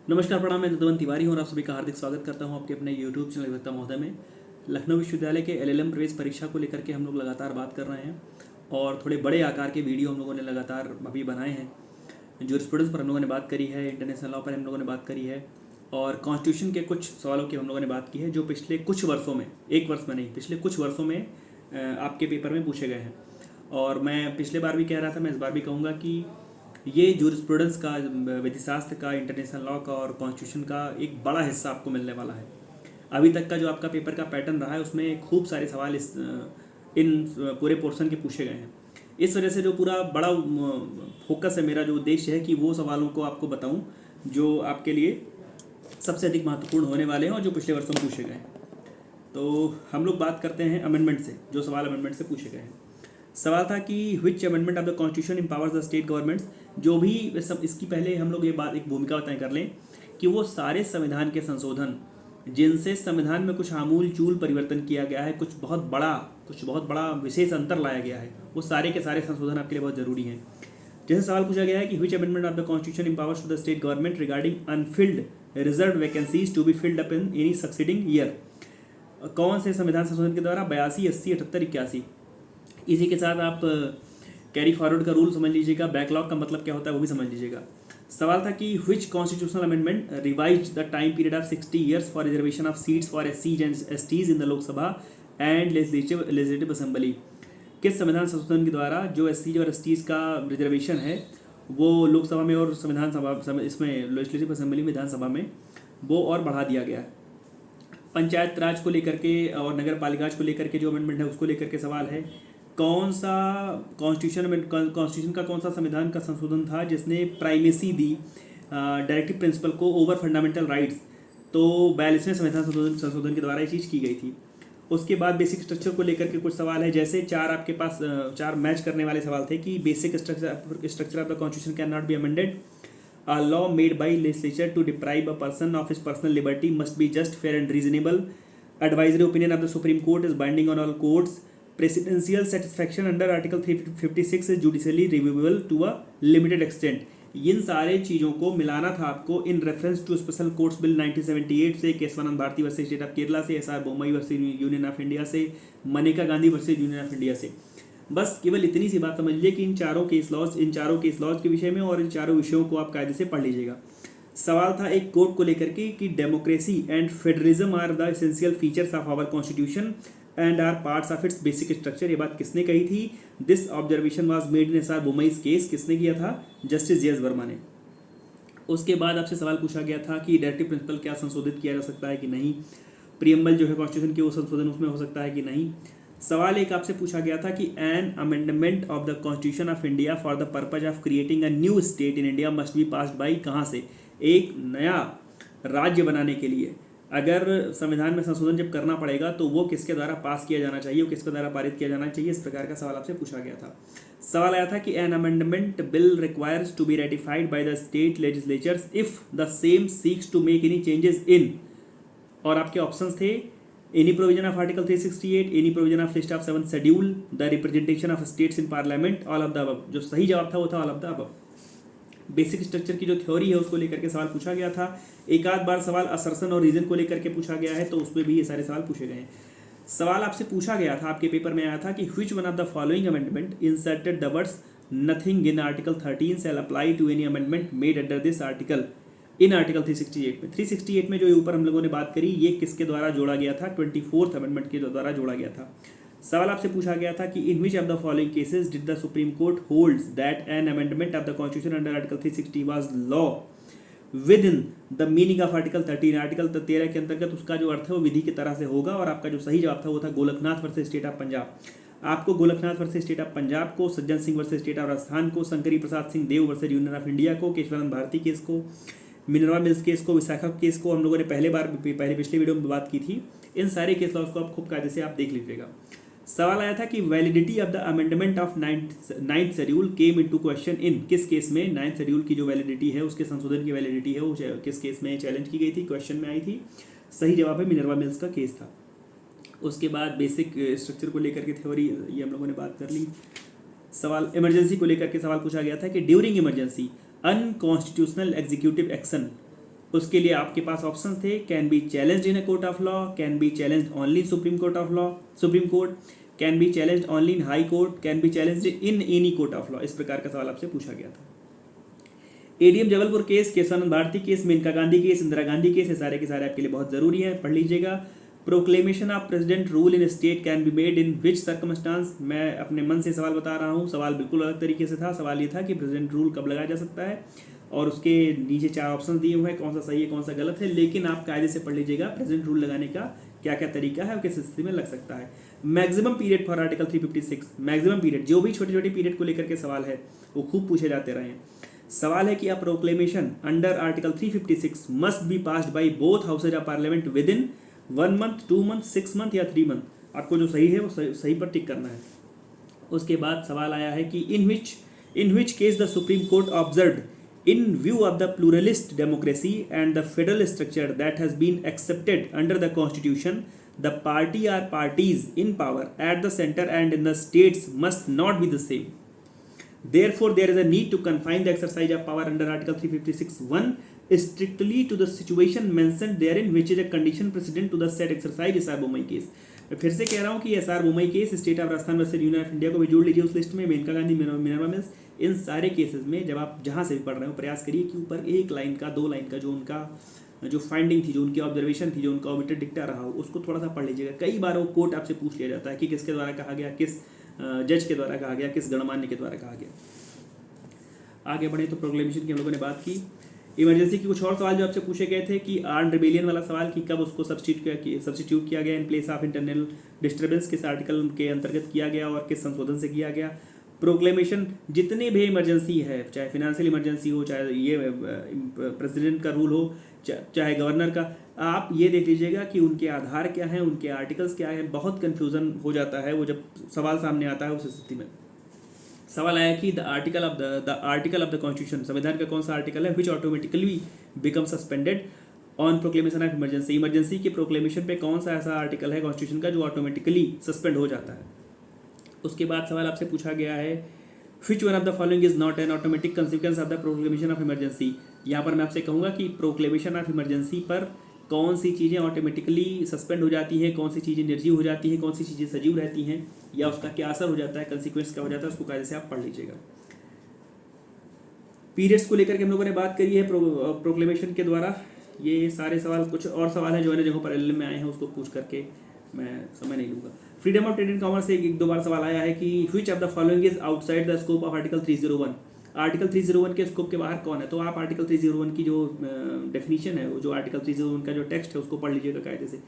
नमस्कार, प्रणाम। मैं नंदवन तिवारी हूँ और आप सभी का हार्दिक स्वागत करता हूँ आपके अपने यूट्यूब चैनल विद्वता महोदय में। लखनऊ विश्वविद्यालय के एलएलएम प्रवेश परीक्षा को लेकर के हम लोग लगातार बात कर रहे हैं और थोड़े बड़े आकार के वीडियो हम लोगों ने लगातार अभी बनाए हैं। ज्यूरिस्प्रूडेंस पर हम लोगों ने बात करी है, इंटरनेशनल लॉ पर हम लोगों ने बात करी है और कॉन्स्टिट्यूशन के कुछ सवालों की हम लोगों ने बात की है जो पिछले कुछ वर्षों में, एक वर्ष में नहीं, पिछले कुछ वर्षों में आपके पेपर में पूछे गए हैं। और मैं पिछले बार भी कह रहा था, मैं इस बार भी कहूँगा कि ये जूरिस्प्रूडेंस का, विधिशास्त्र का, इंटरनेशनल लॉ का और कॉन्स्टिट्यूशन का एक बड़ा हिस्सा आपको मिलने वाला है। अभी तक का जो आपका पेपर का पैटर्न रहा है उसमें खूब सारे सवाल इन पूरे पोर्शन के पूछे गए हैं। इस वजह से जो पूरा बड़ा फोकस है, मेरा जो उद्देश्य है कि वो सवालों को आपको बताऊं जो आपके लिए सबसे अधिक महत्वपूर्ण होने वाले हैं और जो पिछले वर्षों में पूछे गए हैं। तो हम लोग बात करते हैं अमेंडमेंट से, जो सवाल अमेंडमेंट से पूछे गए हैं। सवाल था कि which amendment of the constitution empowers the state governments. जो भी सब, इसकी पहले हम लोग ये बात, एक भूमिका तय कर लें कि वो सारे संविधान के संशोधन जिनसे संविधान में कुछ आमूल चूल परिवर्तन किया गया है, कुछ बहुत बड़ा विशेष अंतर लाया गया है, वो सारे के सारे संशोधन आपके लिए बहुत जरूरी हैं। जैसे सवाल पूछा गया है कि which amendment of the constitution empowers to the state government regarding unfilled reserve vacancies to be filled up in any succeeding year. कौन से संविधान संशोधन के द्वारा 82, 80, 78, 81। इसी के साथ आप कैरी फॉरवर्ड का रूल समझ लीजिएगा, बैकलॉग का मतलब क्या होता है वो भी समझ लीजिएगा। सवाल था कि which constitutional amendment revise the time period of 60 years for reservation of seats for एससीज and STs in the Lok Sabha and legislative assembly. किस संविधान संशोधन के द्वारा जो एससीज और एसटीज का रिजर्वेशन है वो लोकसभा में और संविधान सभा, इसमें लेजिस्लेटिव असेंबली विधानसभा में, वो और बढ़ा दिया गया है। पंचायत राज को लेकर के और नगर पालिका को लेकर के जो अमेंडमेंट है उसको लेकर के सवाल है। कौन सा कॉन्स्टिट्यूशन का कौन सा संविधान का संशोधन था जिसने प्राइमेसी दी डायरेक्टिव प्रिंसिपल को ओवर फंडामेंटल राइट्स। तो 42वें संविधान संशोधन के द्वारा ये चीज़ की गई थी। उसके बाद बेसिक स्ट्रक्चर को लेकर के कुछ सवाल है, जैसे आपके पास चार मैच करने वाले सवाल थे कि basic structure of the constitution can not be amended. A law made by legislature to deprive a person of his personal liberty must be just, fair and reasonable. Advisory opinion of the Supreme Court is binding on all courts. Presidential satisfaction under Article 356 is judicially reviewable to a limited extent. इन सारे चीज़ों को मिलाना था आपको in reference to special courts bill 1978 से, Keshavananda Bharati versus state of Kerala से, SR Bommai versus union of India से, Maneka Gandhi versus union of India से। बस केवल इतनी सी बात समझ लीजिए कि इन चारों केस लॉज के विषय में और इन चारों विषयों को आप कायदे से पढ़ लीजिएगा। सवाल था एक कोर्ट को लेकर के कि democracy and federalism are the essential features of our constitution and are parts of its basic structure. ये बात किसने कही थी? This observation was made in SR Bommai's case. किसने किया था? जस्टिस जे एस वर्मा ने। उसके बाद आपसे सवाल पूछा गया था कि डायरेक्टिव प्रिंसिपल क्या संशोधित किया जा सकता है कि नहीं, प्रियम्बल जो है कॉन्स्टिट्यूशन के वो संशोधन उसमें हो सकता है कि नहीं। सवाल एक आपसे पूछा गया था कि an amendment of the constitution of India for the purpose of creating a new state in India must be passed by, कहाँ से? एक नया राज्य बनाने के लिए अगर संविधान में संशोधन जब करना पड़ेगा तो वो किसके द्वारा पास किया जाना चाहिए, वो किसके द्वारा पारित किया जाना चाहिए, इस प्रकार का सवाल आपसे पूछा गया था। सवाल आया था कि an amendment bill requires to be ratified by the state legislatures if the same seeks to make any changes in, और आपके ऑप्शंस थे any provision of article 368, any provision of list of 7 schedule, the representation of states in parliament, all of the above। जो सही जवाब था वो था all of the above। Basic structure की जो थ्योरी है उसको लेकर के सवाल पूछा गया था। एक आध बार सवाल असर्शन और रीजन को लेकर के पूछा गया है, तो उसमें भी ये सारे सवाल पूछे गए हैं। सवाल आपसे पूछा गया था, आपके पेपर में आया था कि which one of the following amendment inserted the words nothing in article 13 shall apply to any amendment made under this article in article 368 में। 368 में जो ऊपर हम लोगों ने बात करी, ये किसके द्वारा जोड़ा गया था? 24th अमेंडमेंट के द्वारा जोड़ा गया था। सवाल आपसे पूछा गया था कि in which of the following cases did the supreme court holds that an amendment of the constitution under article 360 was law within the meaning of article 13। Article 13 के अंतर्गत उसका जो अर्थ है वो विधि की तरह से होगा, और आपका जो सही जवाब था वो था Golaknath versus state of Punjab. आपको Golaknath versus state of Punjab को, Sajjan Singh versus state of Rajasthan को, Shankari Prasad Singh Deo versus union of India को, केशवानंद भारती केस को, मिनरवा मिल्स केस को, विशाखा केस को हम लोगों ने पिछले वीडियो में बात की थी। इन सारे केस लॉज को आप खूब कायदे से आप देख लीजिएगा। सवाल आया था कि validity of the amendment of ninth schedule came into question in, किस केस में नाइन्थ शेड्यूल की जो वैलिडिटी है, उसके संशोधन की वैलिडिटी है, वो किस केस में चैलेंज की गई थी, क्वेश्चन में आई थी। सही जवाब है मिनरवा मिल्स का केस था। उसके बाद बेसिक स्ट्रक्चर को लेकर के थ्योरी ये हम लोगों ने बात कर ली। सवाल इमरजेंसी को लेकर के सवाल पूछा गया था कि during emergency unconstitutional executive action उसके लिए आपके पास ऑप्शन थे, can be challenged in a court of law, can be challenged only supreme court of law, supreme court, can be challenged only in high court, can be challenged in any court of law. इस प्रकार का सवाल आपसे पूछा गया था। ADM Jabalpur case, Kesavananda Bharati case, Maneka Gandhi case, Indira Gandhi case, ये सारे के सारे आपके लिए बहुत जरूरी है, पढ़ लीजिएगा। Proclamation of president rule in state can be made in which circumstance, मैं अपने मन से सवाल बता रहा हूँ, सवाल बिल्कुल अलग तरीके से था। सवाल ये था कि प्रेसिडेंट रूल कब लगाया जा सकता है, और उसके नीचे 4 ऑप्शन दिए हुए हैं, कौन सा सही है कौन सा गलत है, लेकिन आप कायदे से पढ़ लीजिएगा प्रेसिडेंट रूल लगाने का क्या क्या तरीका है और किस स्थिति में लग सकता है। Maximum period for article 356, maximum period, जो भी छोटे छोटे पीरियड को लेकर के सवाल है वो खूब पूछे जाते रहे हैं। सवाल है कि आप proclamation under article 356 must be passed by both houses of parliament with in 1 month, 2 month, 6 month या 3 मंथ। आपको जो सही है वो सही पर टिक करना है। उसके बाद सवाल आया है कि in which case the supreme court observed in view of the pluralist democracy and the federal structure that has been accepted under the constitution, the party or parties in power at the center and in the states must not be the same. Therefore, there is a need to confine the exercise of power under Article 356(1) strictly to the situation mentioned therein, which is a condition precedent to the said exercise. SR Bommai case, मैं फिर से कह रहा हूँ कि SR Bommai case, state of Rajasthan versus union of India को भी जोड़ लीजिए उस लिस्ट में, मेनका गांधी, मिनर्वा मिल्स, इन सारे केसेस में जब आप जहाँ से भी पढ़ रहे हो प्रयास करिए कि ऊपर 1 लाइन का 2 लाइन का जो उनका जो फाइंडिंग थी, जो उनकी ऑब्जर्वेशन थी, जो उनका ऑबिटर डिक्टा रहा हो, उसको थोड़ा सा पढ़ लीजिएगा। कई बार वो कोर्ट आपसे पूछ लिया जाता है कि किसके द्वारा कहा गया, किस जज के द्वारा कहा गया, किस गणमान्य के द्वारा कहा गया। आगे बढ़े तो प्रोक्लेमेशन की हम लोगों ने बात की। इमरजेंसी की कुछ और सवाल जो आपसे पूछे गए थे कि आर्म रिबेलियन वाला सवाल कि कब उसको सब्स्टिट्यूट किया गया in place of internal disturbance, किस आर्टिकल के अंतर्गत किया गया और किस संशोधन से किया गया। प्रोक्लेमेशन जितने भी इमरजेंसी है, चाहे फिनेंशियल इमरजेंसी हो, चाहे ये प्रेसिडेंट का रूल हो, चाहे गवर्नर का, आप ये देख लीजिएगा कि उनके आधार क्या हैं, उनके आर्टिकल्स क्या हैं। बहुत कन्फ्यूज़न हो जाता है वो जब सवाल सामने आता है उस स्थिति में। सवाल आया कि the article of the constitution, संविधान का कौन सा आर्टिकल है विच automatically become suspended on proclamation of emergency, emergency के प्रोक्लेमेशन पे कौन सा ऐसा आर्टिकल है कॉन्स्टिट्यूशन का जो ऑटोमेटिकली सस्पेंड हो जाता है। उसके बाद सवाल आपसे पूछा गया है which one of the following is not an automatic consequence of the proclamation of emergency. यहाँ पर मैं आपसे कहूँगा कि प्रोक्लेमेशन ऑफ इमरजेंसी पर कौन सी चीज़ें ऑटोमेटिकली सस्पेंड हो जाती हैं, कौन सी चीज़ें निर्जीव हो जाती हैं, कौन सी चीज़ें सजीव रहती हैं, या उसका क्या असर हो जाता है, कंसिक्वेंस क्या हो जाता है, उसको कायदे से आप पढ़ लीजिएगा। पीरियड्स को लेकर के हम लोगों ने बात करी है प्रोक्लेमेशन के द्वारा। ये सारे सवाल, कुछ और सवाल हैं जो अन्य जगहों पर एलएलएम में आए हैं, उसको पूछ करके मैं समय नहीं लूँगा। Freedom of trade and commerce से 1-2 बार सवाल आया है कि विच of the following is outside the scope of article 301, article 301 के स्कोप के बाहर कौन है। तो आप आर्टिकल 301 की जो डेफिनेशन है, वो जो आर्टिकल 301 का जो टेक्स्ट है उसको पढ़ लीजिएगा कायदे से।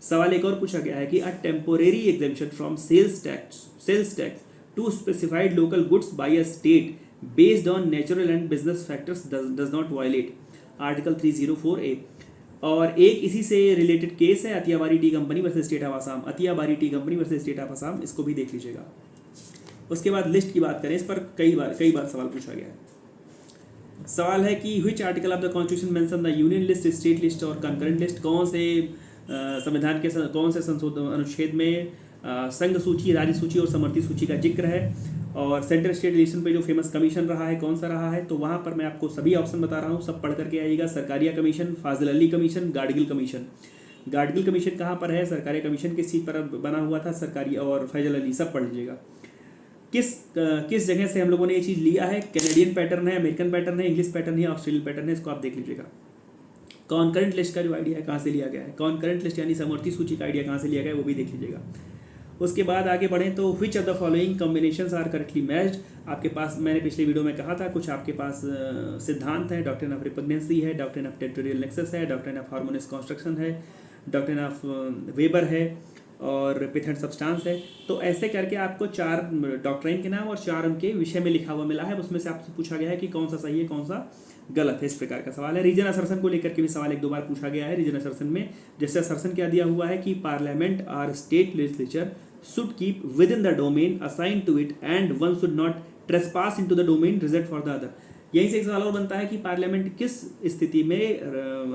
सवाल एक और पूछा गया है कि a temporary exemption from sales tax to specified local goods by a state based on natural and business factors does not violate article 304A। और एक इसी से रिलेटेड केस है Atiabari tea company versus state of Assam, Atiabari tea company versus state of Assam, इसको भी देख लीजिएगा। उसके बाद लिस्ट की बात करें, इस पर कई बार सवाल पूछा गया है। सवाल है कि which article of the constitution mention the union list, state list और कंकरेंट लिस्ट, कौन से संविधान के कौन से संशोधन अनुच्छेद में संघ सूची, राज्य सूची और समवर्ती सूची का जिक्र है, और सेंट्रल स्टेट रिलेशन पे जो फेमस कमीशन रहा है कौन सा रहा है। तो वहाँ पर मैं आपको सभी ऑप्शन बता रहा हूँ, सब पढ़ करके आइएगा। Sarkaria commission, Fazal Ali commission, Gadgil commission. Gadgil commission कहाँ पर है, सरकारी कमीशन किस चीज़ पर बना हुआ था, सरकारी, और फैजल अली, सब पढ़ लीजिएगा। किस जगह से हम लोगों ने ये चीज़ लिया है, कैनेडियन पैटर्न है, अमेरिकन पैटर्न है, इंग्लिश पैटर्न है, ऑस्ट्रेलियन पैटर्न है, इसको आप देख लीजिएगा। कॉन्करेंट लिस्ट का जो आइडिया है कहाँ से लिया गया है, कॉन्करेंट लिस्ट यानी समवर्ती सूची का आइडिया कहाँ से लिया गया है, वो भी देख लीजिएगा। उसके बाद आगे बढ़ें तो which of the following combinations are correctly matched. आपके पास, मैंने पिछले वीडियो में कहा था, कुछ आपके पास सिद्धांत है, डॉक्ट्रिन ऑफ रिपग्नेंसी है, डॉक्ट्रिन ऑफ टेरिटोरियल नेक्सस है, डॉक्ट्रिन ऑफ हार्मोनियस कंस्ट्रक्शन है, डॉक्ट्रिन ऑफ वेबर है, और पिथ एंड सब्सटेंस है। तो ऐसे करके आपको 4 डॉक्ट्रिन के नाम और 4 उनके विषय में लिखा हुआ मिला है, उसमें से आपसे पूछा गया है कि कौन सा सही है कौन सा गलत है, इस प्रकार का सवाल है। रीजन असर्सन को लेकर के भी सवाल 1-2 बार पूछा गया है। रीजन असर्सन में जैसे असर्सन क्या दिया हुआ है कि पार्लियामेंट और state legislature should keep within the domain assigned to it and one should not trespass into the domain reserved for the other। यहीं से एक सवाल और बनता है कि पार्लियामेंट किस स्थिति में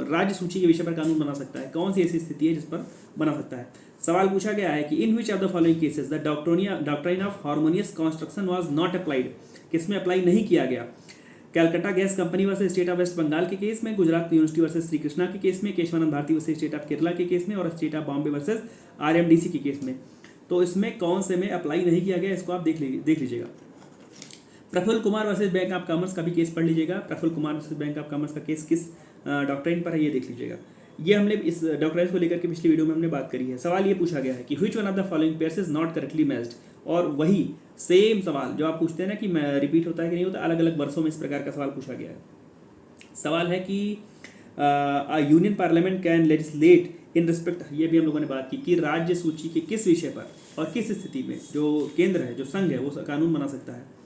राज्य सूची के विषय पर कानून बना सकता है, कौन सी ऐसी स्थिति है जिस पर बना सकता है। सवाल पूछा गया है कि in which of the following cases the doctrine of harmonious construction was not applied, किसमें अप्लाई नहीं किया गया। Calcutta gas company versus state of West Bengal के केस में, गुजरात यूनिवर्सिटी वर्सेस श्री कृष्णा के केस में, Keshavananda Bharati versus state of Kerala के केस में और state of Bombay versus RMDC के केस में। तो इसमें कौन से में अप्लाई नहीं किया गया इसको आप देख लीजिएगा। Prafulla Kumar versus Bank of Commerce का भी केस पढ़ लीजिएगा। Prafulla Kumar versus Bank of Commerce का केस किस डॉक्ट्राइन पर है ये देख लीजिएगा। ये हमने इस डॉक्ट्राइन को लेकर के पिछली वीडियो में हमने बात करी है। सवाल ये पूछा गया है कि which one of the following pairs is not correctly matched, और वही सेम सवाल जो आप पूछते हैं ना कि रिपीट होता है कि नहीं होता, अलग अलग वर्षों में इस प्रकार का सवाल पूछा गया है। सवाल है कि union parliament can legislate in respect, ये भी हम लोगों ने बात की कि राज्य सूची के किस विषय पर और किस स्थिति में जो केंद्र है, जो संघ है, वो कानून बना सकता है।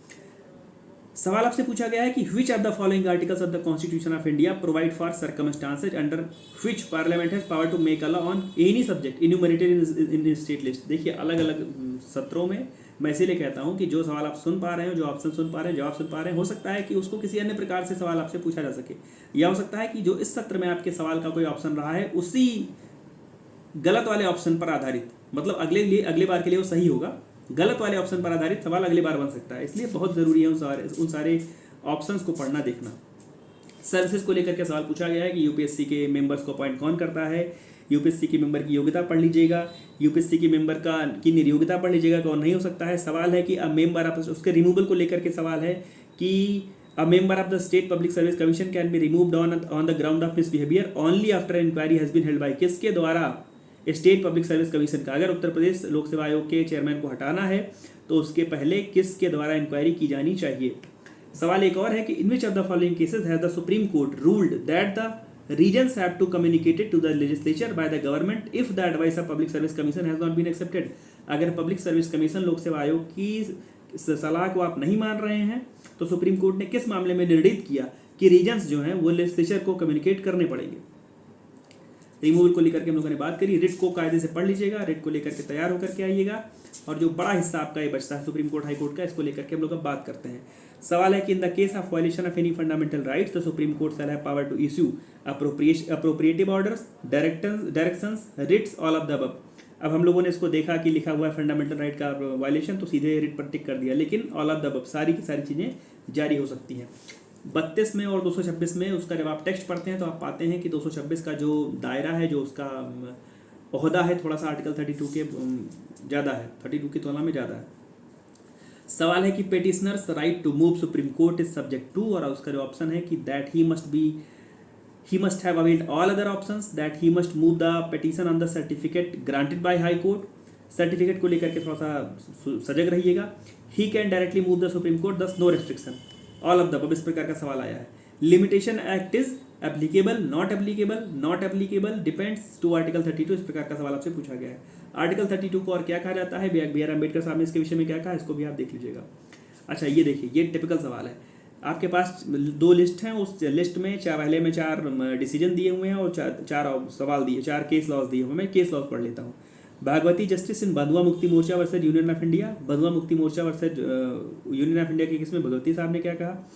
सवाल आपसे पूछा गया है कि which of the following articles of the constitution of India provide for circumstances under which parliament has power to make a law on any subject enumerated in state list. देखिए अलग अलग सत्रों में मैं इसीलिए कहता हूं कि जो सवाल आप सुन पा रहे हो, जो ऑप्शन सुन पा रहे हैं, जवाब सुन पा रहे हैं, हो सकता है कि उसको किसी अन्य प्रकार से सवाल आपसे पूछा जा सके, या हो सकता है कि जो इस सत्र में आपके सवाल का कोई ऑप्शन रहा है उसी गलत वाले ऑप्शन पर आधारित, मतलब अगले बार के लिए वो सही होगा, गलत वाले ऑप्शन पर आधारित सवाल अगली बार बन सकता है। इसलिए बहुत ज़रूरी है उन सारे ऑप्शंस को पढ़ना देखना। सर्विसेज को लेकर के सवाल पूछा गया है कि यूपीएससी के मेंबर्स को अपॉइंट कौन करता है, यूपीएससी के मेंबर की योग्यता पढ़ लीजिएगा, यूपीएससी के मेंबर की निर्योग्यता पढ़ लीजिएगा, कौन नहीं हो सकता है। सवाल है कि अ मेंबर ऑफ, उसके रिमूवल को लेकर के सवाल है कि a member of the state public service commission can be removed on the ground of misbehaviour only after inquiry has been held by, किसके द्वारा स्टेट पब्लिक सर्विस कमीशन का, अगर उत्तर प्रदेश लोक सेवा आयोग के चेयरमैन को हटाना है तो उसके पहले किसके द्वारा इंक्वायरी की जानी चाहिए। सवाल एक और है कि in which of the following cases has the supreme court ruled that the reasons have to communicated to the legislature by the government if the advice of public service commission has not been accepted. अगर public service commission लोक सेवा आयोग की सलाह को आप नहीं मान रहे हैं तो सुप्रीम कोर्ट ने किस मामले में निर्णित किया कि रीजन्स जो हैं वो लेजिस्लेचर को कम्युनिकेट करने पड़ेंगे। रिमूवल को लेकर के हम लोगों ने बात करी। रिट को कायदे से पढ़ लीजिएगा, रिट को लेकर के तैयार होकर के आइएगा, और जो बड़ा हिस्सा आपका ये बचता है सुप्रीम कोर्ट हाई कोर्ट का, इसको लेकर के हम लोग अब बात करते हैं। सवाल है कि in the case of violation of any fundamental rights the supreme court shall have power to issue appropriative orders, directions, writs, all of the above. अब हम लोगों ने इसको देखा कि लिखा हुआ है फंडामेंटल राइट का वायलेशन, तो सीधे रिट पर टिक कर दिया, लेकिन ऑल ऑफ द अबव सारी की सारी चीज़ें जारी हो सकती हैं। 32 में और 226 में उसका जब आप टेक्स्ट पढ़ते हैं तो आप पाते हैं कि 226 का जो दायरा है, जो उसका ओहदा है, थोड़ा सा आर्टिकल 32 के ज़्यादा है, 32 की तुलना में ज़्यादा है। सवाल है कि petitioners right to move supreme court is subject to, और उसका जो ऑप्शन है कि that he must have availed all other options, that he must move the petition on the certificate granted by high court. Certificate को लेकर के थोड़ा सा सजग रहिएगा। He can directly move the supreme court, thus no restriction, all of the above, इस प्रकार का सवाल आया है। Limitation act is applicable, not applicable, depends to article 32, इस प्रकार का सवाल आपसे पूछा गया है। आर्टिकल 32 को और क्या कहा जाता है, बी आर अम्बेडकर साहब ने इसके विषय में क्या कहा, इसको भी आप देख लीजिएगा। अच्छा ये देखिए, ये टिपिकल सवाल है। आपके पास 2 लिस्ट हैं, उस लिस्ट में पहले में 4 डिसीजन दिए हुए हैं और 4 सवाल दिए, 4 केस लॉज दिए हुए। मैं केस लॉज पढ़ लेता हूँ। भागवती जस्टिस इन बंधुआ Mukti Morcha versus union of India, बंधुआ Mukti Morcha versus union of India के केस में भगवती साहब ने क्या कहा।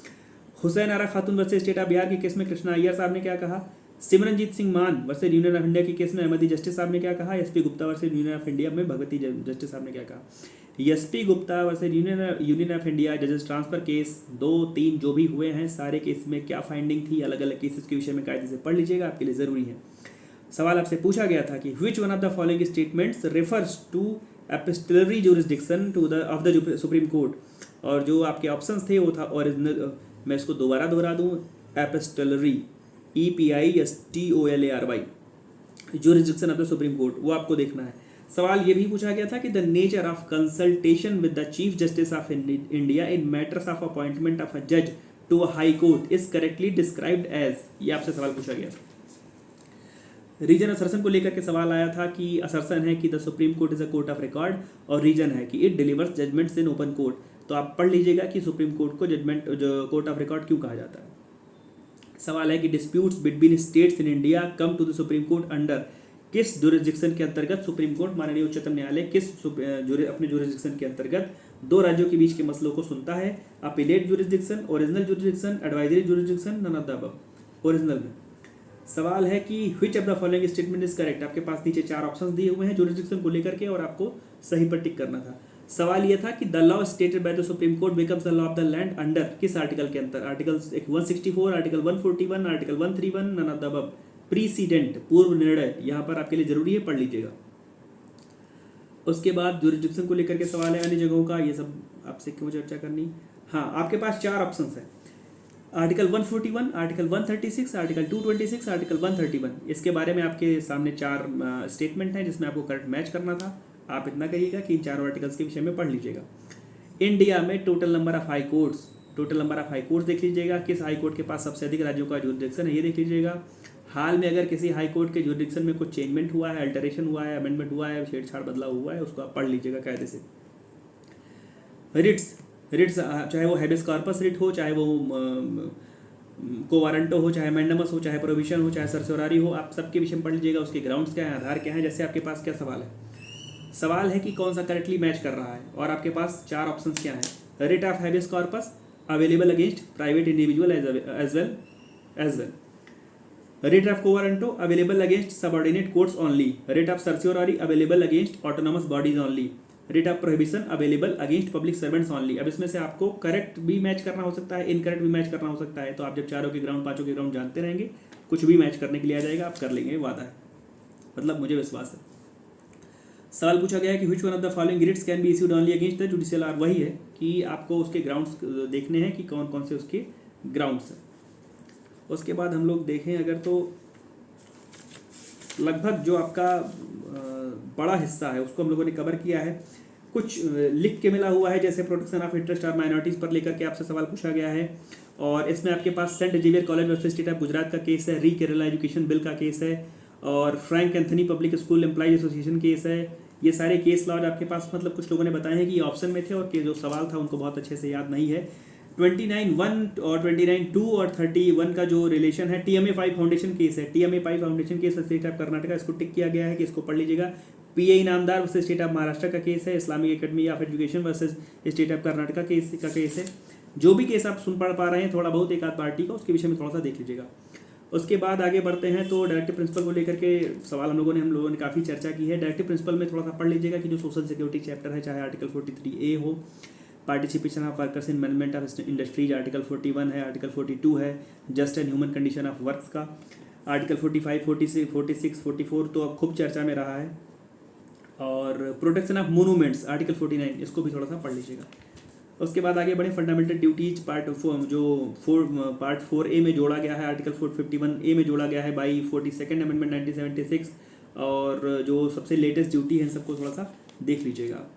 हुसैन आरा खातून वर्सेज स्टेट ऑफ बिहार के केस में कृष्णा अय्यर साहब ने क्या कहा। सिमरनजीत सिंह मान वर्सेज यूनियन ऑफ इंडिया के केस में अहमदी जस्टिस साहब ने क्या कहा। SP Gupta versus union of India में भगवती जस्टिस साहब ने क्या कहा। SP Gupta versus union of India जजेस ट्रांसफर केस 2, 3 जो भी हुए हैं, सारे केस में क्या फाइंडिंग थी, अलग अलग केसेस के विषय में कायदे से पढ़ लीजिएगा, आपके लिए जरूरी है। सवाल आपसे पूछा गया था कि which one of the following statements refers to epistolary jurisdiction of the supreme court, और जो आपके ऑप्शंस थे वो था ओरिजिनल, मैं इसको दोबारा दोहरा दूं, एपिस्टलरी EPISTOLARY jurisdiction of the supreme court, वो आपको देखना है। सवाल ये भी पूछा गया था कि the nature of consultation with the chief justice of India in matters of appointment of a जज to a high court is correctly described as, ये आपसे सवाल पूछा गया था। रीजन असर्सन को लेकर के सवाल आया था कि असर्सन है कि the supreme court is a court of record, और रीजन है कि it delivers judgments in open court. तो आप पढ़ लीजिएगा कि सुप्रीम कोर्ट को जजमेंट जो कोर्ट ऑफ रिकॉर्ड क्यों कहा जाता है। सवाल है कि disputes between states in India come to the supreme court under, किस जुरिस्डिक्शन के अंतर्गत सुप्रीम कोर्ट माननीय उच्चतम न्यायालय किस अपने जुरिस्डिक्शन के अंतर्गत 2 राज्यों के बीच के मसलों को सुनता है। Appellate jurisdiction, original jurisdiction, advisory jurisdiction, none of the above, original में। सवाल है कि which of the following statement is correct, आपके पास नीचे 4 ऑप्शंस दिए हुए हैं जुरिस्डिक्शन को लेकर के, और आपको सही पर टिक करना था। सवाल ये था कि the law stated by the supreme court becomes the law of the land under किस आर्टिकल के अंतर, article 164, article 141, article 131, none of the above. Precedent पूर्व निर्णय यहाँ पर आपके लिए जरूरी है, पढ़ लीजिएगा। उसके बाद जुरिडिक्शन को लेकर के सवाल है अन्य जगहों का, ये सब आपसे क्यों चर्चा करनी। हाँ, आपके पास 4 ऑप्शंस हैं, आर्टिकल 141, आर्टिकल 136, आर्टिकल 226, आर्टिकल 131। इसके बारे में आपके सामने 4 स्टेटमेंट हैं जिसमें आपको करंट मैच करना था। आप इतना करिएगा कि इन 4 आर्टिकल्स के विषय में पढ़ लीजिएगा। इंडिया में total number of high courts, total number of high courts देख लीजिएगा। किस हाई कोर्ट के पास सबसे अधिक राज्यों का जुरिडिक्शन है ये देख लीजिएगा। हाल में अगर किसी हाई कोर्ट के जुरिडिक्शन में कुछ चेंजमेंट हुआ है, अल्टरेशन हुआ है, अमेंडमेंट हुआ है, छेड़छाड़ बदलाव हुआ है, उसको आप पढ़ लीजिएगा कायदे से। रिट्स चाहे वो हैबियस कॉर्पस रिट हो, चाहे वो को वारंटो हो, चाहे मैंडमस हो, चाहे प्रोविजन हो, चाहे सर्सोरारी हो, आप सबके विषय में पढ़ लीजिएगा। उसके ग्राउंड्स क्या है, आधार क्या है। जैसे आपके पास क्या सवाल है, सवाल है कि कौन सा करेक्टली मैच कर रहा है, और आपके पास 4 ऑप्शंस क्या हैं। Writ of habeas corpus available against private individual as well. Writ of quo warranto available against subordinate courts only. Writ of certiorari available against autonomous bodies only. Writ of prohibition available against public servants only. अब इसमें से आपको correct भी match करना हो सकता है, incorrect भी मैच करना हो सकता है। तो आप जब 4 के ग्राउंड 5 के ग्राउंड जानते रहेंगे, कुछ भी मैच करने के लिए आ जाएगा, आप कर लेंगे, वादा है, मतलब मुझे विश्वास है। सवाल पूछा गया है कि which one of the following writs can be issued only against the judicial or. वही है कि आपको उसके ग्राउंड्स देखने हैं कि कौन कौन से उसके ग्राउंड्स हैं। उसके बाद हम लोग देखें अगर तो लगभग जो आपका बड़ा हिस्सा है उसको हम लोगों ने कवर किया है। कुछ लिख के मिला हुआ है, जैसे प्रोटेक्शन ऑफ इंटरेस्ट और माइनॉरिटीज़ पर लेकर के आपसे सवाल पूछा गया है, और इसमें आपके पास saint Xavier college versus state of Gujarat का केस है, री केरला एजुकेशन बिल का केस है, और Frank Anthony public school employees association case है। ये सारे केस लॉज आपके पास, मतलब कुछ लोगों ने बताए हैं कि ये ऑप्शन में थे और कि जो सवाल था उनको बहुत अच्छे से याद नहीं है। 29(1) और 29(2) और 31 का जो रिलेशन है, TMA 5 फाउंडेशन केस है, TMA 5 foundation case state of Karnataka, इसको टिक किया गया है कि इसको पढ़ लीजिएगा। PA Inamdar versus state of Maharashtra का केस है, Islamic academy of education versus state of Karnataka का केस है। जो भी केस आप सुन पढ़ पा रहे हैं थोड़ा बहुत एक आध पार्टी का, उसके विषय में थोड़ा सा देख लीजिएगा। उसके बाद आगे बढ़ते हैं तो डायरेक्टिव प्रिंसिपल को लेकर के सवाल हम लोगों ने काफ़ी चर्चा की है। डायरेक्टिव प्रिंसिपल में थोड़ा सा पढ़ लीजिएगा कि जो सोशल सिक्योरिटी चैप्टर है, चाहे आर्टिकल 43A हो, participation of workers in management of industries article 41 है, आर्टिकल 42 है, just and human condition of works का, आर्टिकल 45, 46, 44 तो अब खूब चर्चा में रहा है, और प्रोटेक्शन ऑफ मोनूमेंट्स आर्टिकल 49, इसको भी थोड़ा सा पढ़ लीजिएगा। उसके बाद आगे बढ़े, फंडामेंटल ड्यूटीज पार्ट 4A में जोड़ा गया है, आर्टिकल 451A में जोड़ा गया है बाई 42nd अमेंडमेंट 1976, और जो सबसे लेटेस्ट ड्यूटी है सबको थोड़ा सा देख लीजिएगा।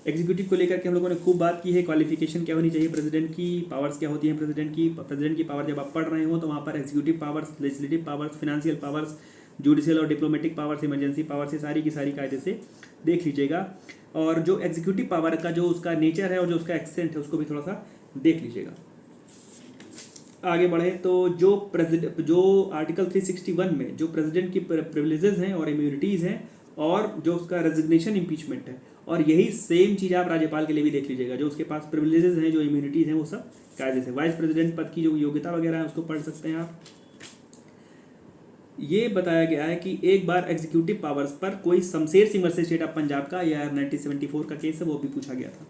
एग्जीक्यूटिव को लेकर के हम लोगों ने खूब बात की है, क्वालिफिकेशन क्या होनी चाहिए प्रेसिडेंट की, पावर्स क्या होती हैं प्रेसिडेंट की पावर जब आप पढ़ रहे हो तो वहाँ पर executive powers, legislative powers, financial powers, judicial और डिप्लोमेटिक पावर्स, इमरजेंसी पावर्स, ये सारी की सारी कायदे से देख लीजिएगा। और जो एग्जीक्यूटिव पावर का जो उसका नेचर है और जो उसका एक्सटेंट है उसको भी थोड़ा सा देख लीजिएगा। आगे बढ़े तो जो आर्टिकल 361 में जो प्रेसिडेंट की प्रिविलेजेस हैं और इम्यूनिटीज़ हैं, और जो उसका रेजिग्नेशन इम्पीचमेंट है, और यही सेम चीज़ आप राज्यपाल के लिए भी देख लीजिएगा। जो उसके पास प्रिविलेजेस हैं, जो इम्यूनिटीज़ हैं, वो सब कायदे से। वाइस प्रेसिडेंट पद की जो योग्यता वगैरह है उसको पढ़ सकते हैं आप। ये बताया गया है कि एक बार एग्जीक्यूटिव पावर्स पर कोई Shamsher Singh versus state of Punjab का या 1974 का केस है, वो भी पूछा गया था।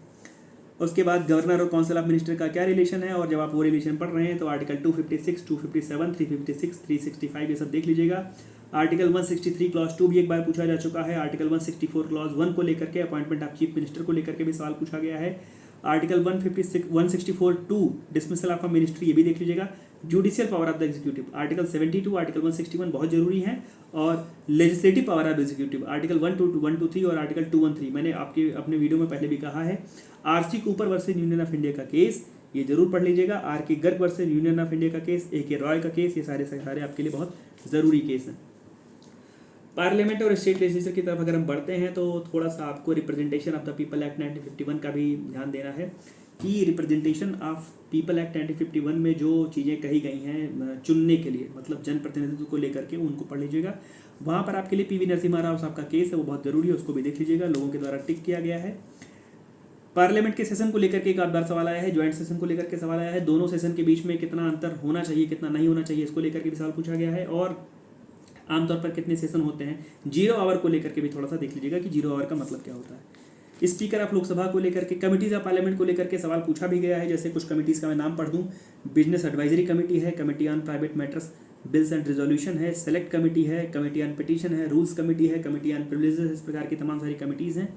उसके बाद गवर्नर और काउंसिल ऑफ मिनिस्टर का क्या रिलेशन है, और जब आप वो रिलेशन पढ़ रहे हैं तो आर्टिकल 256, 257, 356, 365 ये सब देख लीजिएगा। आर्टिकल 163 क्लॉज 2 भी एक बार पूछा जा चुका है। आर्टिकल 164 क्लॉज 1 को लेकर के अपॉइंटमेंट ऑफ चीफ मिनिस्टर को लेकर के भी सवाल पूछा गया है। Article 164(2) dismissal of a ministry, ये भी देख लीजिएगा। Judicial power of the executive article 72, article 161 बहुत जरूरी है, और legislative power of executive article 123 और आर्टिकल 213। मैंने अपने वीडियो में पहले भी कहा है। RC Cooper versus union of India का केस ये जरूर पढ़ लीजिएगा। RK Garg versus union of India का केस, AK रॉय का केस, ये सारे आपके लिए बहुत ज़रूरी केस हैं। पार्लियामेंट और स्टेट लेजिस्लेचर की तरफ अगर हम बढ़ते हैं तो थोड़ा सा आपको representation of the people act 1951 का भी ध्यान देना है कि रिप्रेजेंटेशन ऑफ पीपल एक्ट 1951 में जो चीज़ें कही गई हैं चुनने के लिए, मतलब जनप्रतिनिधित्व को लेकर के, उनको पढ़ लीजिएगा। वहाँ पर आपके लिए PV नरसिम्हा राव साहब का केस है, वो बहुत ज़रूरी है, उसको भी देख लीजिएगा, लोगों के द्वारा टिक किया गया है। पार्लियामेंट के सेशन को लेकर के एक बार सवाल आया है, ज्वाइंट सेशन को लेकर के सवाल आया है, दोनों सेशन के बीच में कितना अंतर होना चाहिए, कितना नहीं होना चाहिए, इसको लेकर के भी सवाल पूछा गया है, और आमतौर पर कितने सेशन होते हैं। 0 आवर को लेकर के भी थोड़ा सा देख लीजिएगा कि 0 आवर का मतलब क्या होता है। स्पीकर ऑफ लोकसभा को लेकर के, कमिटीज ऑफ पार्लियामेंट को लेकर के सवाल पूछा भी गया है। जैसे कुछ कमिटीज़ का मैं नाम पढ़ दूँ, बिजनेस एडवाइजरी कमेटी है, committee on private matters bills and resolution है, सेलेक्ट कमेटी है, कमेटी ऑन पिटीशन है, रूल्स कमेटी है, कमेटी ऑन प्रिविलेजेस, इस प्रकार की तमाम सारी कमिटीज़ हैं।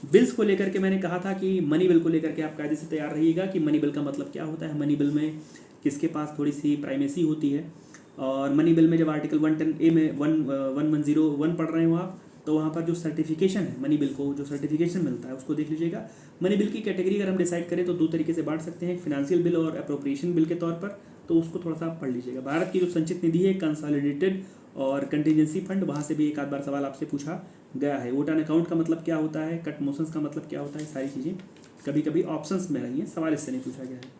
बिल्स को लेकर के मैंने कहा था कि मनी बिल को लेकर के आप कायदे से तैयार रहिएगा कि मनी बिल का मतलब क्या होता है, मनी बिल में किसके पास थोड़ी सी प्राइमेसी होती है। और मनी बिल में जब आर्टिकल 110A में 1101 पढ़ रहे हो आप, तो वहाँ पर जो सर्टिफिकेशन है मनी बिल को, जो सर्टिफिकेशन मिलता है उसको देख लीजिएगा। मनी बिल की कैटेगरी अगर हम डिसाइड करें तो दो तरीके से बांट सकते हैं, फिनेंशियल बिल और अप्रोप्रिएशन बिल के तौर पर, तो उसको थोड़ा सा आप पढ़ लीजिएगा। भारत की जो संचित निधि है, कंसोलिडेटेड और कंटीजेंसी फंड, वहाँ से भी एक आध बार सवाल आपसे पूछा गया है। वोट ऑन अकाउंट का मतलब क्या होता है, कट मोशंस का मतलब क्या होता है, सारी चीज़ें कभी कभी ऑप्शंस में रही हैं, सवाल इससे नहीं पूछा गया है।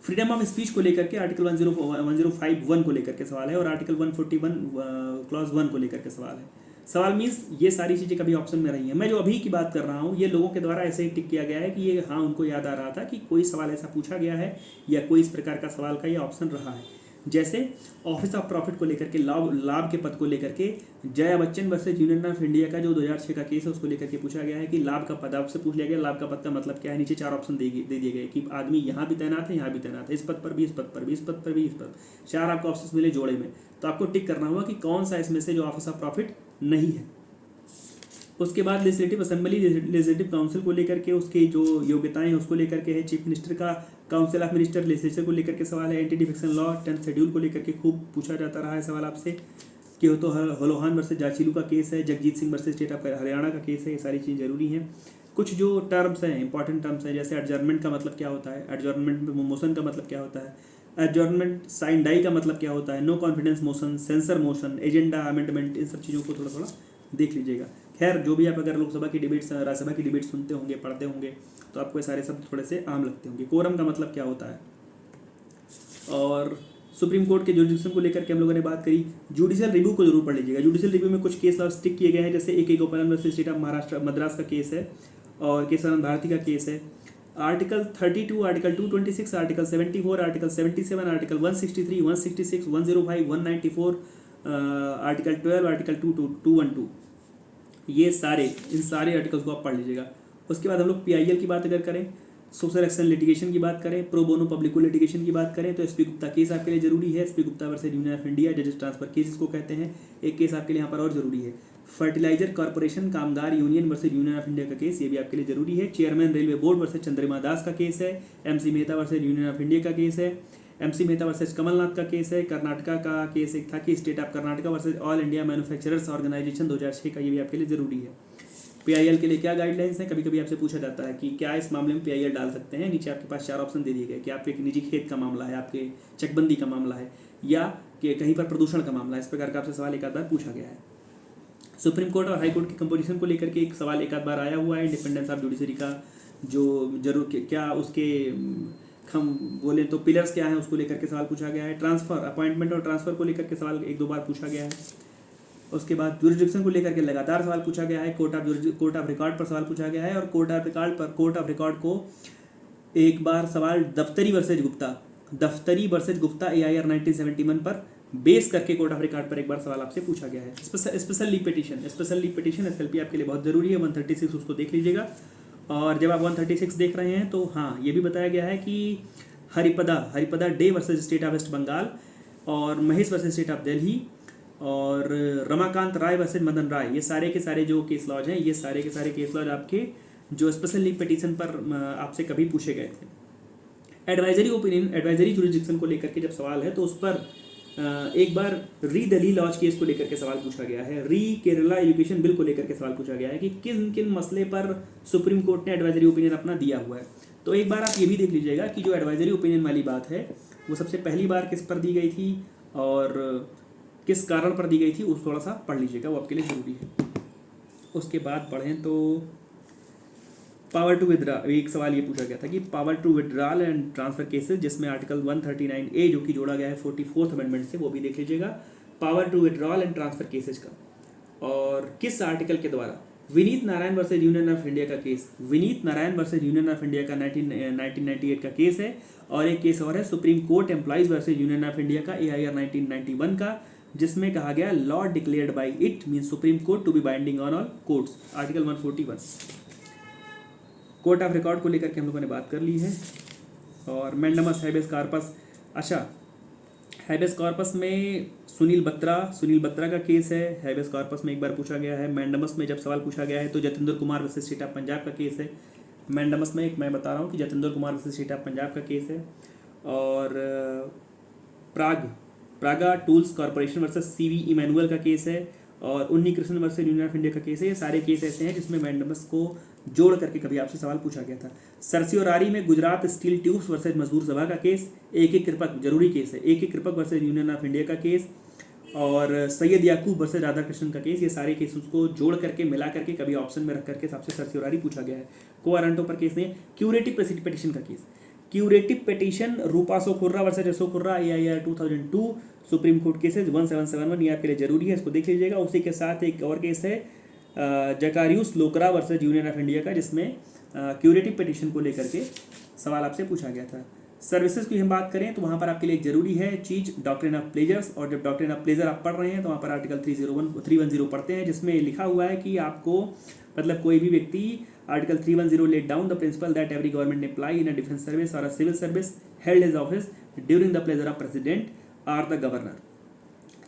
फ्रीडम ऑफ स्पीच को लेकर के आर्टिकल 1051 को लेकर के सवाल है और आर्टिकल 141 क्लॉज 1 को लेकर के सवाल है। सवाल मीन्स ये सारी चीज़ें कभी ऑप्शन में रही हैं। मैं जो अभी की बात कर रहा हूँ ये लोगों के द्वारा ऐसे ही टिक किया गया है कि ये हाँ उनको याद आ रहा था कि कोई सवाल ऐसा पूछा गया है या कोई इस प्रकार का सवाल का ये ऑप्शन रहा है। जैसे ऑफिस ऑफ प्रॉफिट को लेकर के, लाभ के पद को लेकर के Jaya Bachchan versus union of India का जो 2006 का केस है उसको लेकर के पूछा गया है कि लाभ का पद आपसे पूछ लिया गया, लाभ का पद का मतलब क्या है। नीचे 4 ऑप्शन दे दिए गए कि आदमी यहाँ भी तैनात है, यहाँ भी तैनात है, इस पद पर भी, इस पद पर भी, इस पद पर भी, इस पद, 4 आपको ऑप्शन मिले जोड़े में। तो आपको टिक करना होगा कि कौन सा इसमें से जो ऑफिस ऑफ प्रॉफिट नहीं है। उसके बाद लेजिस्लेटिव असेंबली, लेजिस्लेटिव काउंसिल को लेकर के उसकी जो योग्यताएं हैं उसको लेकर के है। चीफ मिनिस्टर का काउंसिल ऑफ मिनिस्टर लेजिस्लेचर को लेकर के सवाल है। Anti defection law 10th schedule को लेकर के खूब पूछा जाता रहा है सवाल आपसे कि तो हलोहान वर्सेस जाचिलू का केस है, Jagjit Singh versus state of Haryana का केस है। ये सारी चीज़ जरूरी हैं। कुछ जो टर्म्स हैं, इंपॉर्टेंट टर्म्स हैं, जैसे एडजर्नमेंट का मतलब क्या होता है, एडजर्नमेंट मोशन का मतलब क्या होता है, एडजर्नमेंट साइन डाई का मतलब क्या होता है, no confidence motion, censure motion, agenda amendment, इन सब चीज़ों को थोड़ा थोड़ा देख लीजिएगा। खैर जो भी आप अगर लोकसभा की डिबेट्स, राज्यसभा की डिबेट सुनते होंगे, पढ़ते होंगे, तो आपको ये सारे शब्द थोड़े से आम लगते होंगे। कोरम का मतलब क्या होता है, और सुप्रीम कोर्ट के जुडिशन को लेकर के हम लोगों ने बात करी। जुडिशियल रिव्यू को जरूर पढ़ लीजिएगा। जुडिशियल रिव्यू में कुछ केस स्टिक किए गए हैं, जैसे AK गोपालन versus state of Maharashtra Madras का केस है और केशवानंद भारती का केस है। Article 32, article 226, article 74, article 77, article 163, 166, 105, 194, article 12, article 212, ये सारे, इन सारे आर्टिकल्स को आप पढ़ लीजिएगा। उसके बाद हम लोग PIL की बात अगर करें, सोशल एक्शन लिटिगेशन की बात करें, प्रो बोनो पब्लिको लिटिगेशन की बात करें, तो SP गुप्ता केस आपके लिए जरूरी है। SP Gupta versus union of India जजेस ट्रांसफर केस इसको कहते हैं। एक केस आपके लिए यहाँ पर और जरूरी है, fertilizer corporation Kamgar union versus union of India का केस, ये भी आपके लिए जरूरी है। Chairman railway board versus Chandrima Das का केस है। MC Mehta versus union of India का केस है। MC मेहता वर्सेस कमलनाथ का केस है। कर्नाटका का केस एक था कि state of Karnataka versus all India manufacturers organisation 2006 का, ये भी आपके लिए जरूरी है। PIL के लिए क्या गाइडलाइंस हैं, कभी कभी आपसे पूछा जाता है कि क्या इस मामले में PIL डाल सकते हैं। नीचे आपके पास 4 ऑप्शन दे दिए गए कि आपके निजी खेत का मामला है, आपके चकबंदी का मामला है, या कि कहीं पर प्रदूषण का मामला है। इस प्रकार का आपसे सवाल एक आध बार पूछा गया है। सुप्रीम कोर्ट और हाई कोर्ट की कंपोजिशन को लेकर के एक सवाल एक आध बार आया हुआ है। इंडिपेंडेंस ऑफ जुडिशरी का जो जरूर क्या उसके हम बोले तो पिलर्स क्या हैं, उसको लेकर के सवाल पूछा गया है। ट्रांसफर, अपॉइंटमेंट और ट्रांसफर को लेकर के सवाल 1-2 बार पूछा गया है। उसके बाद जुरिडिक्शन को लेकर के लगातार सवाल पूछा गया है। कोर्ट ऑफ रिकॉर्ड पर सवाल पूछा गया है और कोर्ट ऑफ रिकॉर्ड को एक बार सवाल दफ्तरी वर्सेज गुप्ता AIR 1971 पर बेस करके कोर्ट ऑफ रिकॉर्ड पर एक बार सवाल आपसे पूछा गया है। स्पेशल लीव पिटीशन SLP आपके लिए बहुत जरूरी है। 136 उसको देख लीजिएगा। और जब आप 136 देख रहे हैं तो हाँ, ये भी बताया गया है कि Haripada Dey versus state of West Bengal और Mahesh versus state of Delhi और रमाकांत राय वर्सेज मदन राय, ये सारे के सारे जो केस लॉज हैं, ये सारे के सारे केस लॉज आपके जो स्पेशल लीव पिटीशन पर आपसे कभी पूछे गए थे। एडवाइजरी ओपिनियन, एडवाइजरी जुरिडिक्शन को लेकर के जब सवाल है तो उस पर एक बार री दिल्ली लॉज केस को लेकर के सवाल पूछा गया है। री केरला एजुकेशन बिल को लेकर के सवाल पूछा गया है कि किन किन मसले पर सुप्रीम कोर्ट ने एडवाइजरी ओपिनियन अपना दिया हुआ है। तो एक बार आप ये भी देख लीजिएगा कि जो एडवाइजरी ओपिनियन वाली बात है वो सबसे पहली बार किस पर दी गई थी और किस कारण पर दी गई थी, उस थोड़ा सा पढ़ लीजिएगा, वो आपके लिए जरूरी है। उसके बाद पढ़ें तो पावर टू विदड्रॉ, एक सवाल ये पूछा गया था कि power to withdrawal and transfer cases, जिसमें आर्टिकल 139A जो कि जोड़ा गया है 44th अमेंडमेंट से, वो भी देख लीजिएगा। Power to withdrawal and transfer cases का, और किस आर्टिकल के द्वारा। Vineet Narayan versus union of India का case, Vineet Narayan versus union of India का 1998 का केस है। और एक केस और है supreme court employees versus union of India का AIR 1991 का, जिसमें कहा गया law declared by it mean supreme court to be binding on all courts, article 141। Court of record को लेकर के हम लोगों ने बात कर ली है। और मैंडमस हैबेस कॉर्पस, अच्छा हैबेस कॉर्पस में सुनील बत्रा का केस है। हैबेस कॉर्पस में एक बार पूछा गया है। मैंडमस में जब सवाल पूछा गया है तो Jatendra Kumar versus state of Punjab का केस है। मैंडमस में एक मैं बता रहा हूँ कि Jitendra Kumar versus state of Punjab का केस है। और Praga tools corporation versus CV Emmanuel का केस है। और Unni Krishnan versus union of India का केस है। ये सारे केस ऐसे हैं जिसमें मैंडमस को जोड़ करके कभी आपसे सवाल पूछा गया था। सरसियोरारी में गुजरात स्टील ट्यूब्स वर्सेज मजदूर सभा का केस, एक कृपक जरूरी केस है, एक कृपक वर्सेज यूनियन ऑफ इंडिया का केस, और सैयद याकूब वर्सेज राधाकृष्णन का केस। ये सारे केसेस को जोड़ करके मिला करके कभी ऑप्शन में रख करके सबसे सरसियोरारी पूछा गया है। कोवारंटो पर केस नहीं। क्यूरेटिव पिटिशन का केस, क्यूरेटिव पिटिशन रूपासो खुर्रा वर्सेज एसो खुर्रा AIR 2002 सुप्रीम कोर्ट केसेज 1771, ये आपके लिए जरूरी है, इसको देख लीजिएगा। उसी के साथ एक और केस है जकारियूस लोकरा वर्सेज यूनियन ऑफ इंडिया का, जिसमें क्यूरेटिव पिटिशन को लेकर के सवाल आपसे पूछा गया था। सर्विसेज की हम बात करें तो वहाँ पर आपके लिए जरूरी है चीज डॉक्ट्रिन ऑफ प्लेजर्स, और जब डॉक्ट्रिन ऑफ प्लेजर आप पढ़ रहे हैं तो वहाँ पर आर्टिकल 310 पढ़ते हैं, जिसमें लिखा हुआ है कि आपको मतलब कोई भी व्यक्ति article 310 let down the principle that every government employ in a defence service और a civil service held his office during the pleasure of president or the governor.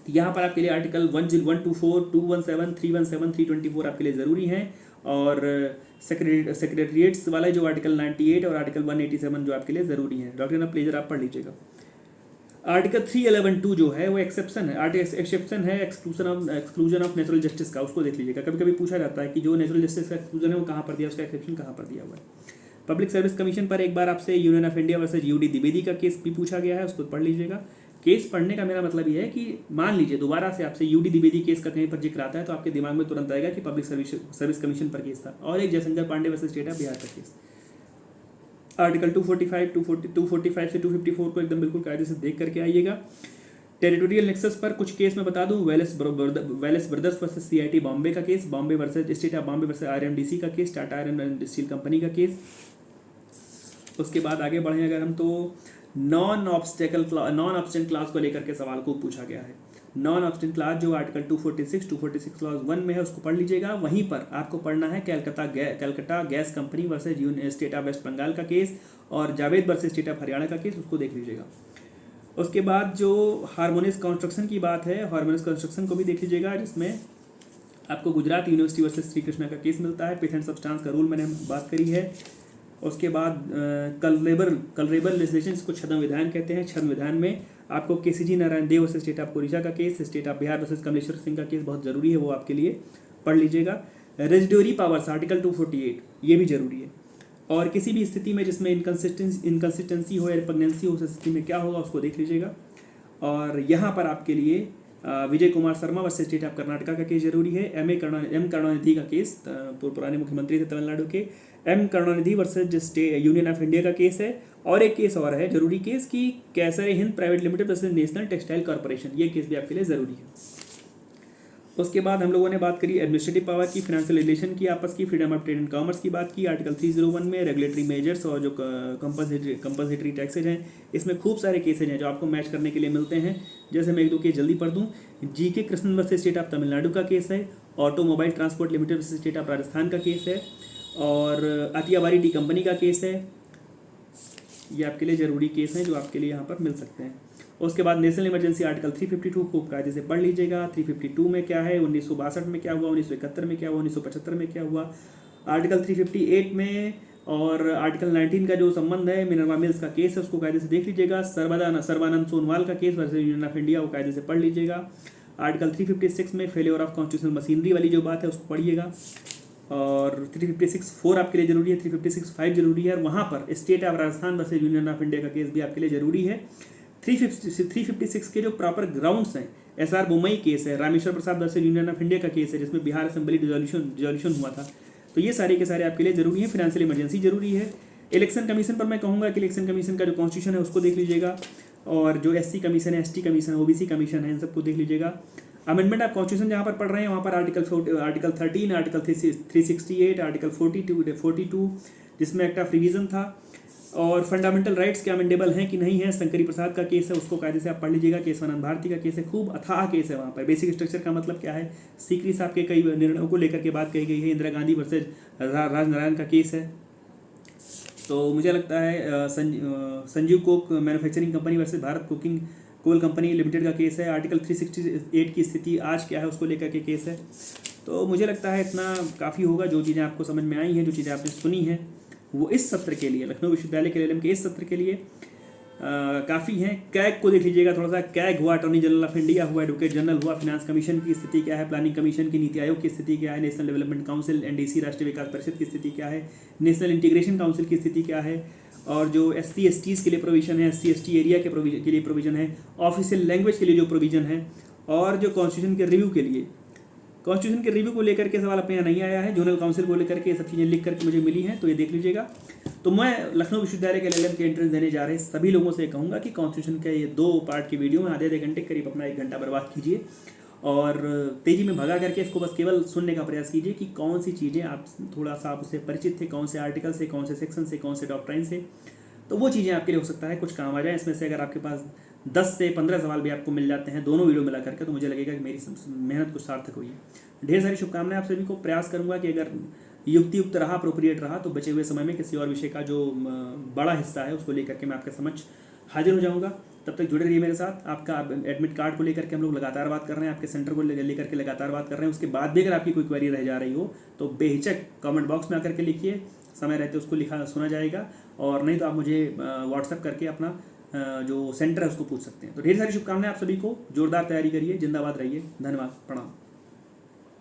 यहाँ पर आपके लिए आर्टिकल 124, 217, 317, 324 आपके लिए ज़रूरी हैं। और सेक्रेटरीट्स वाला जो आर्टिकल 98 और आर्टिकल 187 जो आपके लिए ज़रूरी है। डॉक्ट्रिन ऑफ प्लेजर आप पढ़ लीजिएगा। आर्टिकल 311(2 जो है वो एक्सेप्शन है, एक्सेप्शन है एक्सक्लूजन ऑफ नेचुरल जस्टिस का, उसको देख लीजिएगा। कभी कभी पूछा जाता है कि जो नेचुरल जस्टिस का एक्सक्लूजन है वो कहाँ पर दिया, उसका एक्सेप्शन कहाँ पर दिया हुआ है। पब्लिक सर्विस कमीशन पर एक बार आपसे union of India versus UD Dwivedi का केस भी पूछा गया है, उसको पढ़ लीजिएगा। केस पढ़ने का मेरा मतलब ये है कि मान लीजिए दोबारा से आपसे UD द्विवेदी केस का कहीं पर जिक्र आता है तो आपके दिमाग में तुरंत आएगा कि पब्लिक सर्विस कमीशन पर केस था। और एक Jaishankar Pandey versus state of Bihar का केस, आर्टिकल 245, 245 से 254 को एकदम बिल्कुल कायदे से देख करके आइएगा। टेरिटोरियल नेक्सस पर कुछ केस मैं बता दूं, Wallace brothers versus CIT Bombay का case, Bombay versus state of Bombay versus RMDC का case, Tata iron and steel company case केस। उसके बाद आगे बढ़े अगर हम तो नॉन ऑब्स्टेंट क्लास को लेकर के सवाल को पूछा गया है। नॉन ऑब्स्टेंट क्लास जो आर्टिकल 246 क्लॉज 1 में है उसको पढ़ लीजिएगा। वहीं पर आपको पढ़ना है Calcutta gas company versus state of West Bengal का केस और Javed versus state of Haryana का केस, उसको देख लीजिएगा। उसके बाद जो हार्मोनियस कंस्ट्रक्शन की बात है, हार्मोनियस कंस्ट्रक्शन को भी देख लीजिएगा, जिसमें आपको गुजरात यूनिवर्सिटी वर्सेज श्री कृष्णा का केस मिलता है। पिथ एंड सब्सटेंस का रूल मैंने बात करी है। उसके बाद कलरेबल लेजिस्लेशन, इसको छद्म विधान कहते हैं। छद्म विधान में आपको KCG Narayan Deo versus state of Odisha का case, state of Bihar versus Kamleshwar Singh का केस बहुत जरूरी है, वो आपके लिए पढ़ लीजिएगा। रेजिडोरी पावर्स आर्टिकल 248 ये भी जरूरी है। और किसी भी स्थिति में जिसमें इनकन्सिस्टेंसी हो या रिपग्नेंसी हो, उस स्थिति में क्या होगा उसको देख लीजिएगा। और यहाँ पर आपके लिए Vijay Kumar Sharma versus state of Karnataka का केस जरूरी है। एम करुणानिधि का केस, पुराने मुख्यमंत्री थे तमिलनाडु के, M Karunanidhi versus union of India का केस है। और एक केस और है जरूरी केस कि Kaiser Hind private limited versus national textile corporation, ये केस भी आपके लिए जरूरी है। उसके बाद हम लोगों ने बात करी एडमिनिस्ट्रेटिव पावर की, फाइनेंशियल रिलेशन की, आपस की, freedom of trade and commerce की बात की। आर्टिकल 301 में रेगुलेटरी मेजर्स और जो कंपल्सरी टैक्सेज हैं, इसमें खूब सारे केसेज हैं जो आपको मैच करने के लिए मिलते हैं। जैसे मैं एक दो केस जल्दी पढ़ दूँ। GK Krishnan versus state of Tamil Nadu का केस है। Automobile transport limited versus state of Rajasthan का केस है। और अतियाबारी टी कंपनी का केस है। ये आपके लिए जरूरी केस हैं जो आपके लिए यहाँ पर मिल सकते हैं। उसके बाद नेशनल इमरजेंसी आर्टिकल 352 को कायदे से पढ़ लीजिएगा। 352 में क्या है, 1962 में क्या हुआ, 1971 में क्या हुआ, 1975 में क्या हुआ, आर्टिकल 358 में और आर्टिकल 19 का जो संबंध है मिनरवा मिल्स का केस है उसको कायदे से देख लीजिएगा। सर्बानंद सोनवाल का case versus union of India वो कायदे से पढ़ लीजिएगा। आर्टिकल 356 में फेलियर ऑफ कॉन्स्टिट्यूशनल मशीनरी वाली जो बात है उसको पढ़िएगा। और 356(4) आपके लिए जरूरी है, 356(5) जरूरी है। और वहाँ पर state of Rajasthan versus union of India का केस भी आपके लिए जरूरी है। 356 के जो प्रॉपर ग्राउंड्स हैं, SR बोमई केस है, Rameshwar Prasad versus union of India का केस है जिसमें बिहार असेंबली डिसोल्यूशन हुआ था, तो ये सारे के सारे आपके लिए जरूरी है। फाइनेंशियल इमरजेंसी जरूरी है। इलेक्शन कमीशन पर मैं कहूँगा कि इलेक्शन कमीशन का जो कॉन्स्टिट्यूशन है उसको देख लीजिएगा। और जो SC कमीशन है, ST कमीशन है, OBC कमीशन है, इन सबको देख लीजिएगा। अमेंडमेंट ऑफ कॉन्स्टिट्यूशन जहाँ पर पढ़ रहे हैं वहाँ पर आर्टिकल 13, आर्टिकल 368, आर्टिकल 42 जिसमें एक्ट ऑफ रिवीजन था। और फंडामेंटल राइट्स क्या अमेंडेबल हैं कि नहीं है, शंकरी प्रसाद का केस है, उसको कायदे से आप पढ़ लीजिएगा, केशवानंद भारती का केस है, खूब अथाह केस है वहाँ पर। बेसिक स्ट्रक्चर का मतलब क्या है, सीकरी साहब के कई निर्णयों को लेकर के बात कही गई है, इंदिरा गांधी वर्सेज राजनारायण का केस है। तो मुझे लगता है Sanjeev coke manufacturing company versus Bharat coking coal company limited का केस है, आर्टिकल 368 की स्थिति आज क्या है उसको लेकर के केस है। तो मुझे लगता है इतना काफ़ी होगा। जो चीज़ें आपको समझ में आई हैं, जो चीज़ें आपने सुनी हैं, वो इस सत्र के लिए, लखनऊ विश्वविद्यालय के एलएलएम के इस सत्र के लिए काफ़ी हैं। कैग को देख लीजिएगा थोड़ा सा, कैग हुआ, अटॉर्नी जनरल ऑफ इंडिया हुआ, एडवोकेट जनरल हुआ, फिनांस कमीशन की स्थिति क्या है, प्लानिंग कमीशन की, नीति आयोग की स्थिति क्या है, नेशनल डेवलपमेंट काउंसिल एनडीसी राष्ट्रीय विकास परिषद की स्थिति क्या है, नेशनल इंटीग्रेशन काउंसिल की स्थिति क्या है, और जो SC/STs के लिए प्रोविजन है, SC/ST एरिया के लिए प्रोविजन है, ऑफिशियल लैंग्वेज के लिए जो प्रोविजन है, और जो कॉन्स्टिट्यूशन के रिव्यू के लिए, कॉन्स्टिट्यूशन के रिव्यू को लेकर के सवाल अपने यहाँ नहीं आया है, जोनल काउंसिल को लेकर के ये सब चीज़ें लिख करके मुझे मिली हैं, तो ये देख लीजिएगा। तो मैं लखनऊ विश्वविद्यालय के एलएलएम के एंट्रेंस देने जा रहे सभी लोगों से कहूँगा कि कॉन्स्टिट्यूशन के ये 2 पार्ट की वीडियो में आधे घंटे करीब अपना 1 घंटा बर्बाद कीजिए और तेज़ी में भगा करके इसको बस केवल सुनने का प्रयास कीजिए कि कौन सी चीज़ें आप थोड़ा सा आप उससे परिचित थे, कौन से आर्टिकल से, कौन से सेक्शन से, कौन से डॉक्ट्राइन से, तो वो चीज़ें आपके लिए हो सकता है कुछ काम आ जाए। इसमें से अगर आपके पास 10 से 15 सवाल भी आपको मिल जाते हैं दोनों वीडियो मिला करके, तो मुझे लगेगा कि मेरी मेहनत कुछ सार्थक हुई है। ढेर सारी शुभकामनाएं आप सभी को। प्रयास करूंगा कि अगर युक्तियुक्त रहा, अप्रोप्रिएट रहा, तो बचे हुए समय में किसी और विषय का जो बड़ा हिस्सा है उसको लेकर के मैं आपके समक्ष हाजिर हो जाऊंगा। तब तक जुड़े रहिए मेरे साथ। आपका एडमिट कार्ड को लेकर के हम लोग लगातार बात कर रहे हैं, आपके सेंटर को लेकर के लगातार बात कर रहे हैं। उसके बाद भी अगर आपकी कोई क्वेरी रह जा रही हो तो बेहिचक कमेंट बॉक्स में आकर के लिखिए, समय रहते उसको लिखा सुना जाएगा, और नहीं तो आप मुझे व्हाट्सएप करके अपना जो सेंटर है उसको पूछ सकते हैं। तो ढेर सारी शुभकामनाएं आप सभी को। जोरदार तैयारी करिए। जिंदाबाद रहिए। धन्यवाद। प्रणाम।